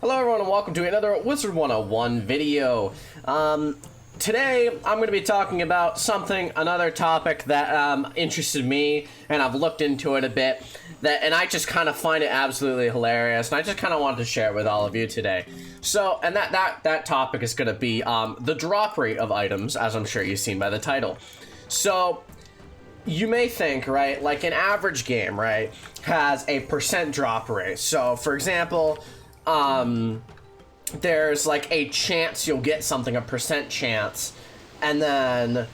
Hello everyone and welcome to another Wizard101 video. Today I'm going to be talking about another topic that interested me, and I've looked into it a bit, and I just kind of find it absolutely hilarious, and I just kind of wanted to share it with all of you today. So, and that topic is going to be the drop rate of items, as I'm sure you've seen by the title. So, you may think, right, like an average game, right, has a percent drop rate. So, for example, there's like a chance you'll get something, a percent chance, and then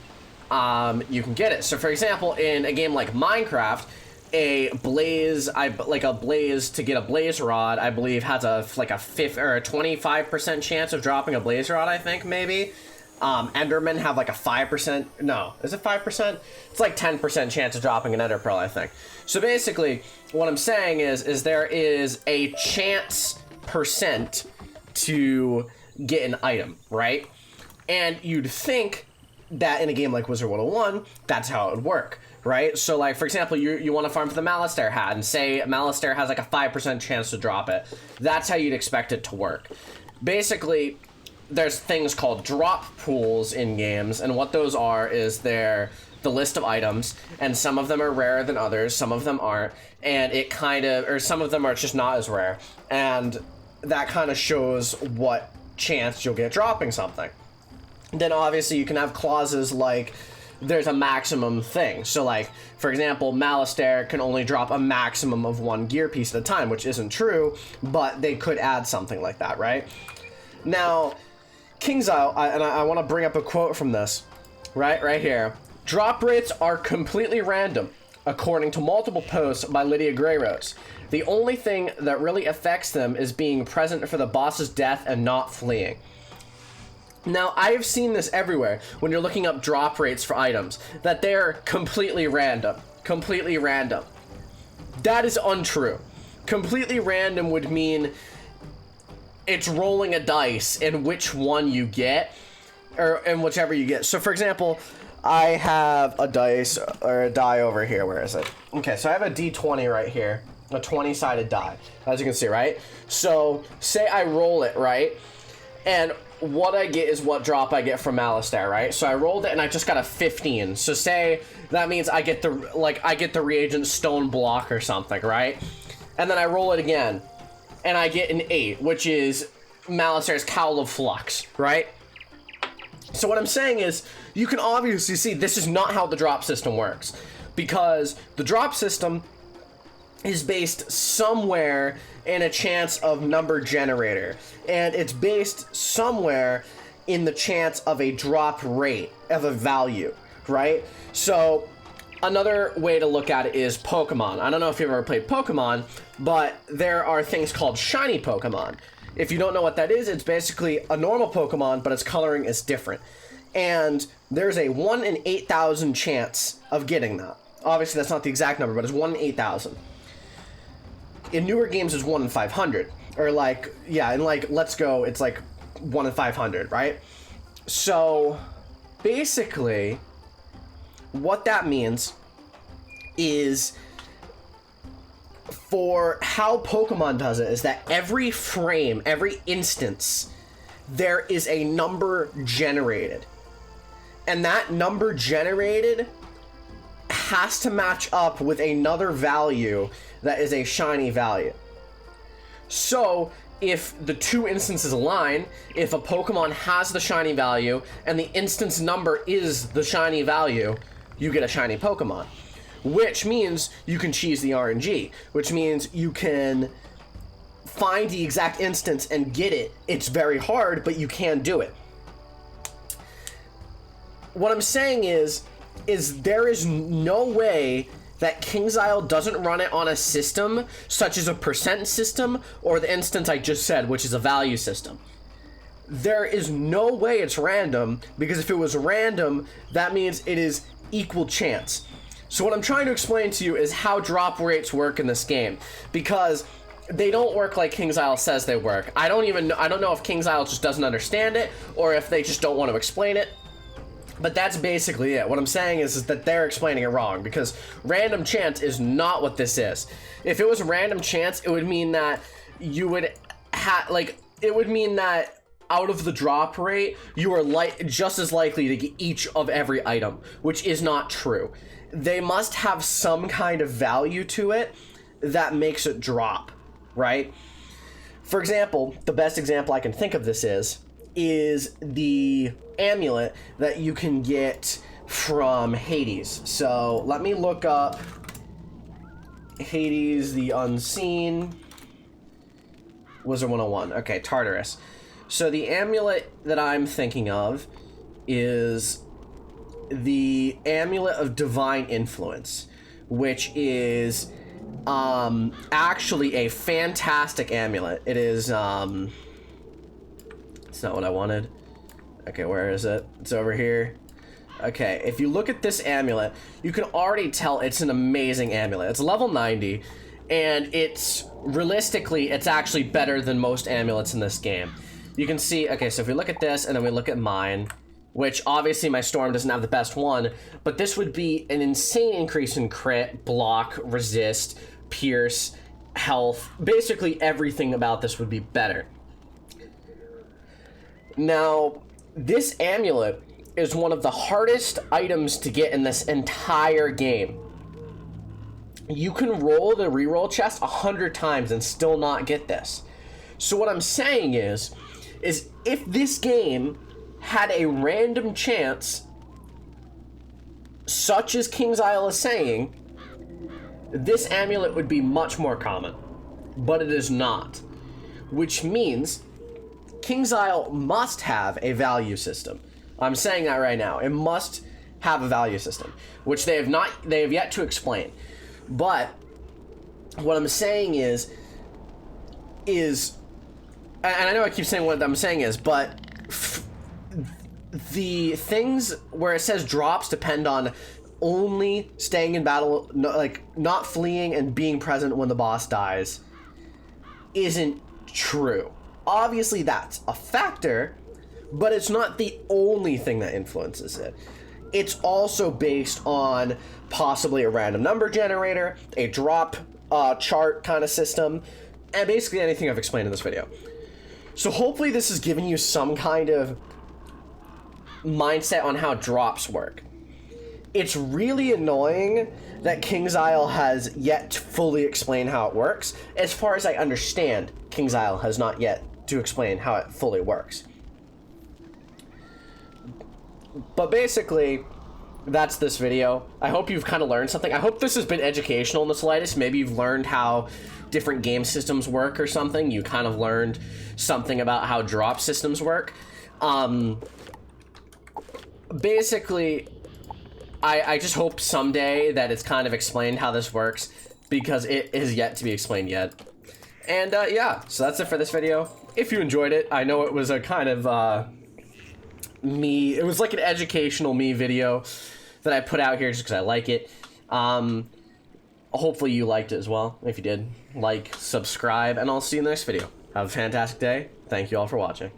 you can get it. So for example, in a game like Minecraft, a blaze to get a blaze rod, I believe has a 25% chance of dropping a blaze rod, I think, maybe. Endermen have like a 5%, no, is it 5%? It's like 10% chance of dropping an ender pearl, I think. So basically, what I'm saying is there is a chance percent to get an item, right? And you'd think that in a game like Wizard101, that's how it would work, right? So like, for example, you want to farm for the Malistaire hat, and say Malistaire has like a 5% chance to drop it. That's how you'd expect it to work. Basically, there's things called drop pools in games, and what those are is they're the list of items, and some of them are rarer than others, some of them aren't, and it kind of, or some of them are just not as rare, and that kind of shows what chance you'll get dropping something. Then obviously you can have clauses like there's a maximum thing. So like, for example, Malistaire can only drop a maximum of one gear piece at a time, which isn't true, but they could add something like that, right? Now, King's Isle, I want to bring up a quote from this, right here. Drop rates are completely random, according to multiple posts by Lydia Greyrose. The only thing that really affects them is being present for the boss's death and not fleeing. Now, I have seen this everywhere when you're looking up drop rates for items, that they're completely random. Completely random. That is untrue. Completely random would mean it's rolling a dice in which one you get, or in whichever you get. So, for example, I have a dice, or a die over here. Where is it? Okay, so I have a D20 right here. A 20-sided die, as you can see, right? So, say I roll it, right? And what I get is what drop I get from Malistaire, right? So I rolled it and I just got a 15. So say that means I get the reagent stone block or something, right? And then I roll it again and I get an 8, which is Malistaire's Cowl of Flux, right? So what I'm saying is, you can obviously see this is not how the drop system works, because the drop system is based somewhere in a chance of number generator, and it's based somewhere in the chance of a drop rate of a value, right? So another way to look at it is Pokemon. I don't know if you've ever played Pokemon, but there are things called shiny Pokemon. If you don't know what that is, it's basically a normal Pokemon, but its coloring is different. And there's a 1 in 8,000 chance of getting that. Obviously, that's not the exact number, but it's 1 in 8,000. In newer games, it's 1 in 500. Or like, yeah, in like Let's Go, it's like 1 in 500, right? So, basically, what that means is, for how Pokemon does it, is that every frame, every instance, there is a number generated. And that number generated has to match up with another value that is a shiny value. So, if the two instances align, if a Pokemon has the shiny value and the instance number is the shiny value, you get a shiny Pokemon. Which means you can cheese the RNG, which means you can find the exact instance and get it. It's very hard, but you can do it. What I'm saying is there is no way that King's Isle doesn't run it on a system such as a percent system or the instance I just said, which is a value system. There is no way it's random, because if it was random, that means it is equal chance. So what I'm trying to explain to you is how drop rates work in this game, because they don't work like King's Isle says they work. I don't know if King's Isle just doesn't understand it, or if they just don't want to explain it. But that's basically it. What I'm saying is that they're explaining it wrong, because random chance is not what this is. If it was random chance, it would mean that you would it would mean that out of the drop rate, you are just as likely to get each of every item, which is not true. They must have some kind of value to it that makes it drop, right? For example, the best example I can think of this is the amulet that you can get from Hades. So let me look up Hades the Unseen. Wizard101. Okay, Tartarus. So the amulet that I'm thinking of is the Amulet of Divine Influence, which is actually a fantastic amulet. It is it's not what I wanted. Okay, where is it? It's over here. Okay, if you look at this amulet, you can already tell it's an amazing amulet. It's level 90, and it's realistically, it's actually better than most amulets in this game. You can see, okay, so if we look at this and then we look at mine, which obviously my Storm doesn't have the best one, but this would be an insane increase in crit, block, resist, pierce, health. Basically everything about this would be better. Now, this amulet is one of the hardest items to get in this entire game. You can roll the reroll chest 100 times and still not get this. So what I'm saying is if this game had a random chance, such as King's Isle is saying, this amulet would be much more common. But it is not. Which means King's Isle must have a value system. I'm saying that right now. It must have a value system, which they have yet to explain. But what I'm saying is, and I know I keep saying what I'm saying is, but the things where it says drops depend on only staying in battle, not fleeing and being present when the boss dies, isn't true. Obviously that's a factor, but it's not the only thing that influences it. It's also based on possibly a random number generator, a drop chart kind of system, and basically anything I've explained in this video. So hopefully this has given you some kind of mindset on how drops work. It's really annoying that King's Isle has yet to fully explain how it works. As far as I understand, King's Isle has not yet to explain how it fully works. But basically, that's this video. I hope you've kind of learned something. I hope this has been educational in the slightest. Maybe you've learned how different game systems work or something. You kind of learned something about how drop systems work. Basically, I just hope someday that it's kind of explained how this works, because it is yet to be explained yet. And yeah, so that's it for this video. If you enjoyed it, I know it was a kind of it was like an educational video that I put out here just because I like it. Hopefully you liked it as well. If you did, like, subscribe, and I'll see you in the next video. Have a fantastic day. Thank you all for watching.